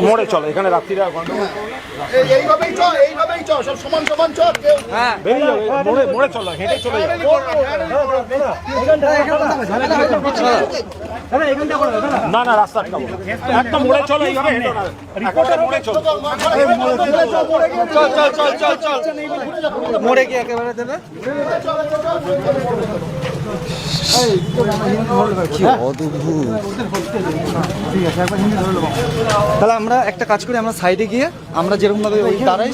মোড়ে চলো, এখানে রাত্রিরা এইভাবেই চ সব সমান সমান চ। হ্যাঁ বেরিয়ে যাবে, মোড়ে চলো, হেঁটে চলে যাবে। না না রাস্তা আটকাবো, একদম মোড়ে চলো, এইভাবে হেঁটো না, রিপোর্টার মোড়ে চলো। চল মোড়ে গিয়ে একেবারে দেবে। তাহলে আমরা একটা কাজ করি, আমরা সাইডে গিয়ে আমরা যেরকম ভাবে ওই দাঁড়াই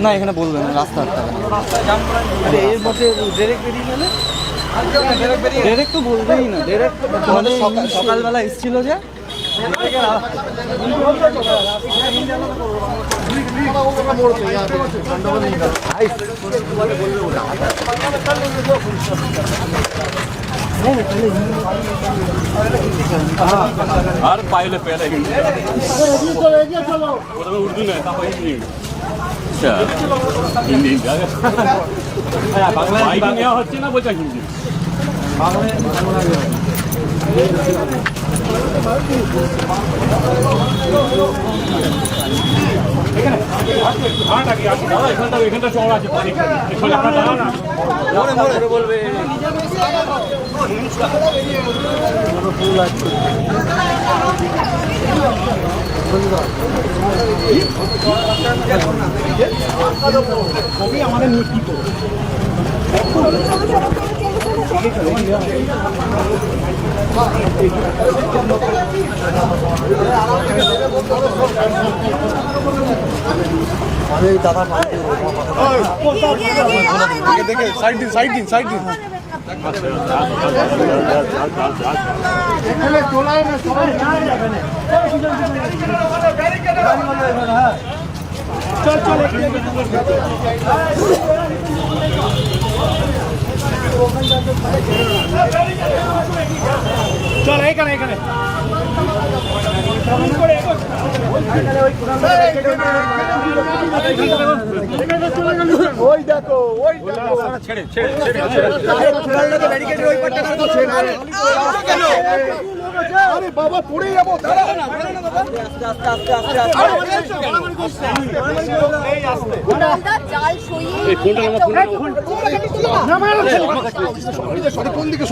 না, এখানে বলবেন রাস্তা আটকাবে। এর মধ্যে ডাইরেক্ট বেরিয়ে গেলে ডাইরেক্ট তো বলবেই না, ডাইরেক্ট আমাদের সকালবেলা এসেছিল যে আর পাইলে পেলে উর্দু নয়, হিন্দি বাংলা নেওয়া হচ্ছে না, বলছে হিন্দি। এখানটা চড় আছে, বলবে আমাদের নীতি তো দাদা দেখে সাইড দিন সাইড দিন সাইড দিন। এখানে চলায় না, সবাই যাবে না। চল চল চল এখানে এখানে ওই দেখো ওই ছেড়ে ছেড়ে আরে বাবা পড়ে যাবো, কোন দিকে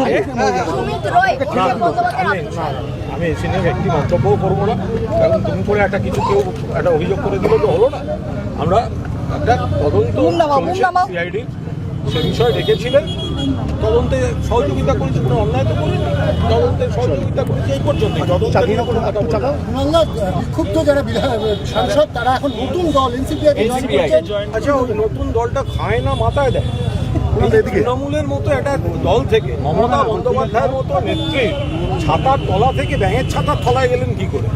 আমি এসে নিয়ে একটি মন্তব্যও করবো না, কারণ তুমি করে একটা কিছু কেউ একটা অভিযোগ করে দিল তো হলো না। আমরা একটা তদন্ত সিআইডি সে বিষয়ে ডেকেছিলেন, তদন্তে সহযোগিতা করেছি, কোনো অন্যায় তো করিনি, তদন্তে সহযোগিতা করেছি এই পর্যন্ত। বিক্ষুব্ধ যারা সাংসদ তারা এখন নতুন দল এনসিপিআই, আচ্ছা ওই নতুন দলটা খায় না মাথায় দেয়। তৃণমূলের মতো একটা দল থেকে মমতা বন্দ্যোপাধ্যায়ের মতো নেত্রী ছাতার তলা থেকে ব্যাঙের ছাতার তলায় গেলেন কি করে?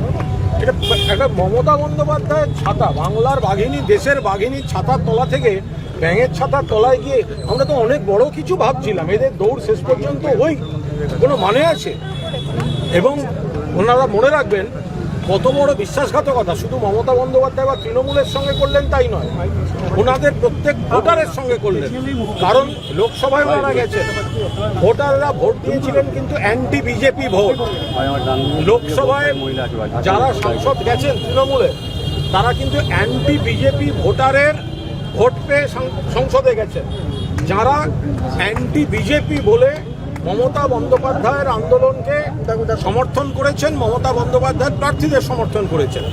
এটা একটা মমতা বন্দ্যোপাধ্যায়ের ছাতা, বাংলার বাঘিনী, দেশের বাঘিনীর ছাতার তলা থেকে ব্যাঙের ছাতার তলায় গিয়ে আমরা তো অনেক বড় কিছু ভাবছিলাম। এদের দৌড় শেষ পর্যন্ত ওই কোনো মানে আছে? এবং ওনারা মনে রাখবেন কত বড় বিশ্বাসঘাতকতা শুধু মমতা বন্দ্যোপাধ্যায় বা তৃণমূলের সঙ্গে করলেন তাই নয়, ওনাদের প্রত্যেক ভোটারের সঙ্গে করলেন। কারণ লোকসভায় ওনারা গেছেন, ভোটাররা ভোট দিয়েছিলেন কিন্তু অ্যান্টি বিজেপি ভোট। লোকসভায় যারা সাংসদ গেছেন তৃণমূলের, তারা কিন্তু অ্যান্টি বিজেপি ভোটারের ভোট পেয়ে সংসদে গেছেন। যারা অ্যান্টি বিজেপি বলে মমতা বন্দ্যোপাধ্যায়ের আন্দোলনকে সমর্থন করেছেন, মমতা বন্দ্যোপাধ্যায়ের প্রার্থীদের সমর্থন করেছেন,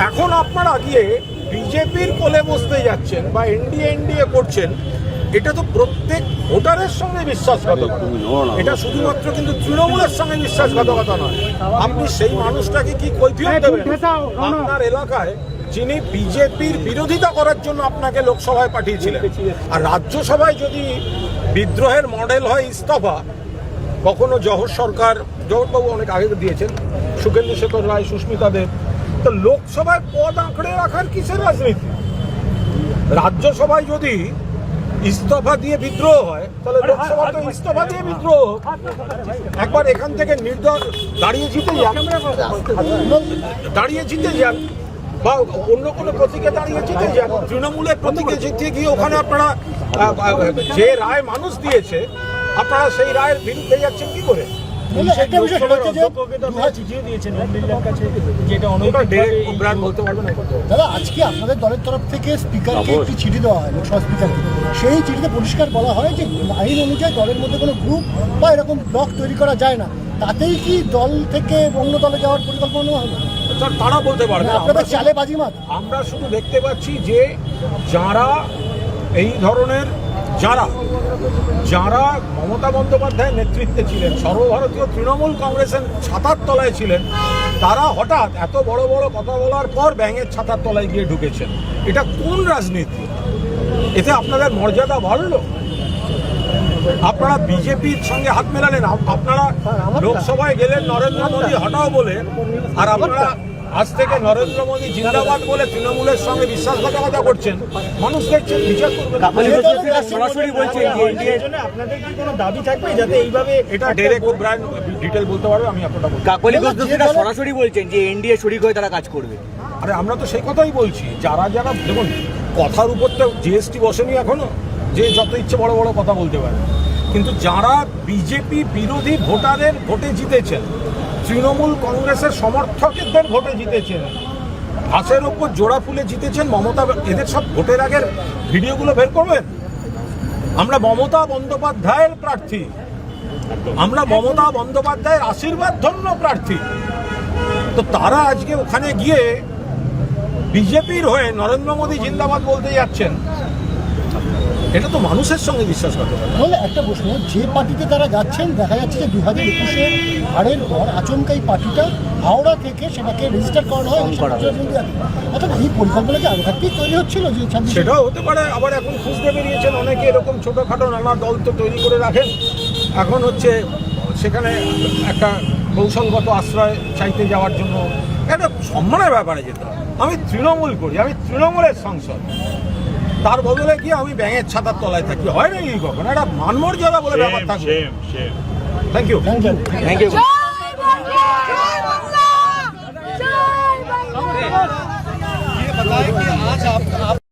এখন আপনারা গিয়ে বিজেপির কোলে বসতে যাচ্ছেন বা এনডিএ করছেন, এটা তো প্রত্যেক ভোটারের সঙ্গে বিশ্বাসঘাতকতা। এটা শুধুমাত্র কিন্তু তৃণমূলের সঙ্গে বিশ্বাসঘাতকতা নয়। আপনি সেই মানুষটাকে কি কৈফিয়ত দেবেন আপনার এলাকায় যিনি বিজেপির বিরোধিতা করার জন্য আপনাকে লোকসভায় পাঠিয়েছিলেন? আর রাজ্যসভায় যদি বিদ্রোহের মডেল হয় ইস্তফা, কখনো জহর সরকার, জহরবাবু অনেক আগে দিয়েছেন, সুখেন্দু শেখর রায়, সুস্মিতা দেব, তো লোকসভায় পদ আঁকড়ে রাখার কিসের রাজনীতি? রাজ্যসভায় যদি ইস্তফা দিয়ে বিদ্রোহ হয় তাহলে লোকসভা তো ইস্তফা দিয়ে বিদ্রোহ। একবার এখান থেকে নির্দল দাঁড়িয়ে জিতে যান বা অন্য কোনো প্রতীকে দাঁড়িয়ে জিতে যান। তৃণমূলের প্রতীকে জিতে গিয়ে ওখানে আপনারা যে রায় মানুষ দিয়েছে আপনারা সেই রায়ের বিরুদ্ধে যাচ্ছেন কি করে? একটা বিষয় সেটা হচ্ছে যে চিঠিও দিয়েছেন ওম বিড়লার কাছে যেটা ওটা direct ওবরায়ন বলতে পারবে না। দাদা আজকে আপনাদের দলের তরফ থেকে স্পিকারকে একটি চিঠি দেওয়া হয় লোকসভা স্পিকারকে, সেই চিঠিতে পরিষ্কার বলা হয় যে আইন অনুযায়ী দলের মধ্যে কোনো গ্রুপ বা এরকম ব্লক তৈরি করা যায় না। তাতেই কি দল থেকে অন্য দলে যাওয়ার পরিকল্পনা হবে? স্যার তারা বলতে পারবে। আপনাদের চালে বাজিমাত। আমরা শুধু দেখতে পাচ্ছি যে যারা এই ধরনের যারা মমতা বন্দ্যোপাধ্যায়ের নেতৃত্বে ছিলেন, সর্বভারতীয় তৃণমূল কংগ্রেসের ছাতার তলায় ছিলেন, তারা হঠাৎ এত বড় বড় কথা বলার পর ব্যাঙের ছাতার তলায় গিয়ে ঢুকেছেন। এটা কোন রাজনীতি? এতে আপনাদের মর্যাদা বাড়লো? আপনারা বিজেপির সঙ্গে হাত মেলালেন, আপনারা লোকসভায় গেলেন নরেন্দ্র মোদী হটাও বলে, আর আপনারা আজ থেকে নরেন্দ্র মোদী জিন্দাবাদ বলে তৃণমূলের সঙ্গে বিশ্বাসঘাতকতা করছেন। মানুষ দেখছেন, বিচার করবেন। সরাসরি বলছেন যে এনডিএর জন্য আপনাদের কি কোনো দাবি থাকবে যাতে এইভাবে এটা ডাইরেক্ট ওবরায়ন ডিটেল বলতে পারবে, আমি আপনারা বলবো। কাকলি ঘোষ দোষীরা সরাসরি বলছেন যে এনডিএ শরিক হয়ে তারা কাজ করবে। আরে আমরা তো সেই কথাই বলছি, যারা দেখুন কথার উপর তো জিএসটি বসেনি এখনো, যে যত ইচ্ছে বড় বড় কথা বলতে পারে, কিন্তু যারা বিজেপি বিরোধী ভোটারের ভোটে জিতেছেন, তৃণমূল কংগ্রেসের সমর্থকদের ভোটে জিতেছেন, ঘাসের উপর জোড়া ফুলে জিতেছেন মমতা, এদের সব ভোটের আগের ভিডিওগুলো বের করবেন। আমরা মমতা বন্দ্যোপাধ্যায়ের প্রার্থী, আমরা মমতা বন্দ্যোপাধ্যায়ের আশীর্বাদ ধন্য প্রার্থী। তো তারা আজকে ওখানে গিয়ে বিজেপির হয়ে নরেন্দ্র মোদী জিন্দাবাদ বলতে যাচ্ছেন, এটা তো মানুষের সঙ্গে বিশ্বাসঘাতকতা। তাহলে একটা প্রশ্ন, যে পার্টিতে তারা যাচ্ছেন দেখা যাচ্ছে যে 2021-এ হারের পর আচমকাই পার্টিটা হাওড়া থেকে সেটাকে রেজিস্টার করানো হয়। অর্থাৎ এই পরিকল্পনা কি আগে থাকতেই তৈরি হচ্ছিল? যে সেটাও হতে পারে। আবার এখন খুঁজতে বেরিয়েছেন অনেকে, এরকম ছোটোখাটো নানা দল তো তৈরি করে রাখেন। এখন হচ্ছে সেখানে একটা কৌশলগত আশ্রয় চাইতে যাওয়ার জন্য একটা সম্মানের ব্যাপারে যেতে হয়। আমি তৃণমূল করি, আমি তৃণমূলের সাংসদ, তার বদলে কি আমি ব্যাঙের ছাতার তলায় থাকি? হয় না কি কখন? একটা মানমর্যাদা বলে ব্যাপার থাকবে। Thank you. Thank you. जय बांग्ला जय बांग्ला